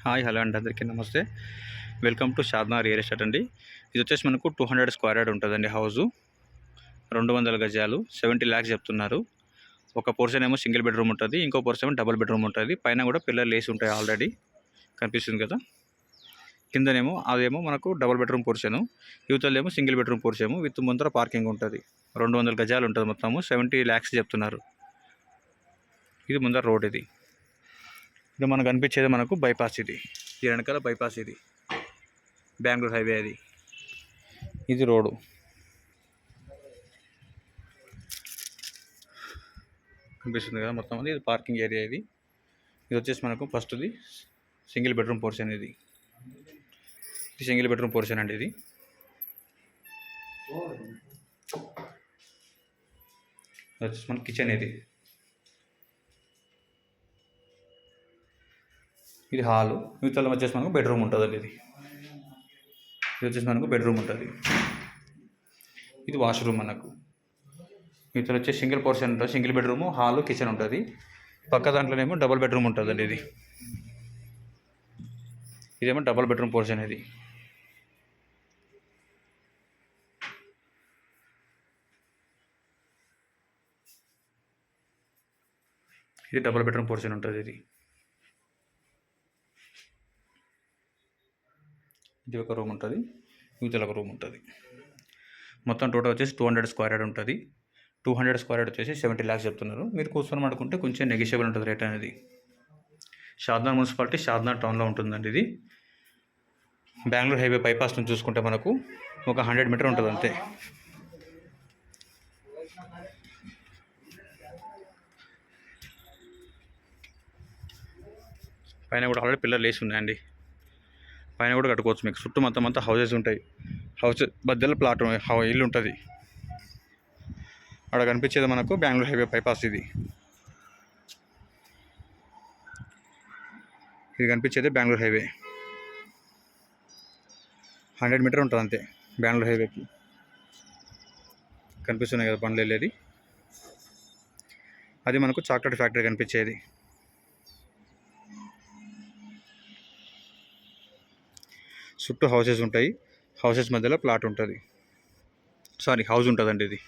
Hi hello అండి, అందరికీ నమస్తే. వెల్కమ్ టు షాద్నా రియల్ ఎస్టేట్ అండి. ఇది వచ్చేసి మనకు 200 స్క్వేర్ యార్డ్ ఉంటుందండి. హౌజు 200 గజాలు 70 lakhs చెప్తున్నారు. ఒక పోర్షన్ ఏమో సింగిల్ బెడ్రూమ్ ఉంటుంది, ఇంకో పోర్షన్ ఏమో డబుల్ బెడ్రూమ్ ఉంటుంది. పైన కూడా పిల్లర్లు లేసి ఉంటాయి, ఆల్రెడీ కనిపిస్తుంది కదా. కిందనేమో అదేమో మనకు డబుల్ బెడ్రూమ్ పోర్షను, యువతలేమో సింగిల్ బెడ్రూమ్ పోర్షన్ విత్ ముందర పార్కింగ్ ఉంటుంది. 200 గజాలు ఉంటుంది మొత్తము. 70 lakhs చెప్తున్నారు. ఇది ముందర రోడ్. ఇది మనకు కనిపించేది మనకు బైపాస్. ఇది వెనకాల బైపాస్. ఇది బెంగళూరు హైవే. ఇది రోడ్డు కనిపిస్తుంది కదా మొత్తం. ఇది పార్కింగ్ ఏరియా. ఇది వచ్చేసి మనకు ఫస్ట్ది సింగిల్ బెడ్రూమ్ పోర్షన్. ఇది సింగిల్ బెడ్రూమ్ పోర్షన్ అండి. ఇది వచ్చేసి మన కిచెన్. ఇది హాలు. ఇవతల వచ్చేసి మనకు బెడ్రూమ్ ఉంటుందండి. ఇది వచ్చేసి మనకు బెడ్రూమ్ ఉంటుంది. ఇది వాష్రూమ్. మనకు ఇవతల వచ్చేసి సింగిల్ పోర్షన్ ఉంటుంది, సింగిల్ బెడ్రూమ్, హాలు, కిచెన్ ఉంటుంది. పక్క దాంట్లోనేమో డబుల్ బెడ్రూమ్ ఉంటుందండి. ఇదేమో డబుల్ బెడ్రూమ్ పోర్షన్. ఇది డబుల్ బెడ్రూమ్ పోర్షన్ ఉంటుంది. ఇది ఒక రూమ్ ఉంటుంది, ఇవతల ఒక రూమ్ ఉంటుంది. మొత్తం టోటల్ వచ్చేసి 200 స్క్వేర్ యార్డ్ ఉంటుంది. 200 స్క్వేర్ యార్డ్ వచ్చేసి 70 lakhs చెప్తున్నారు. మీరు కూర్చొని మాట్లాడుకుంటే కొంచెం నెగిషియబుల్ ఉంటుంది రేట్ అనేది. షాద్నగర్ మున్సిపాలిటీ, షాద్నగర్ టౌన్లో ఉంటుందండి. ఇది బెంగళూరు హైవే బైపాస్ నుంచి చూసుకుంటే మనకు ఒక 100 మీటర్ ఉంటుంది అంతే. పైన కూడా ఆల్రెడీ పిల్లర్లు వేసి ఉన్నాయండి. పైన కూడా కట్టుకోవచ్చు. మీకు చుట్టూ మొత్తం అంతా హౌసెస్ ఉంటాయి. హౌస్ మధ్యలో ప్లాట్ ఇల్లు ఉంటుంది. అక్కడ కనిపించేది మనకు బెంగళూరు హైవే బైపాస్. ఇది కనిపించేది బెంగళూరు హైవే. 100 మీటర్ ఉంటుంది అంతే బెంగళూరు హైవేకి. కనిపిస్తున్నాయి కదా బండ్లు వెళ్ళేది. అది మనకు చాక్లెట్ ఫ్యాక్టరీ కనిపించేది. చుట్టూ హౌసెస్ ఉంటాయి. హౌసెస్ మధ్యలో ప్లాట్ ఉంటుంది. హౌస్ ఉంటుందండి. ఇది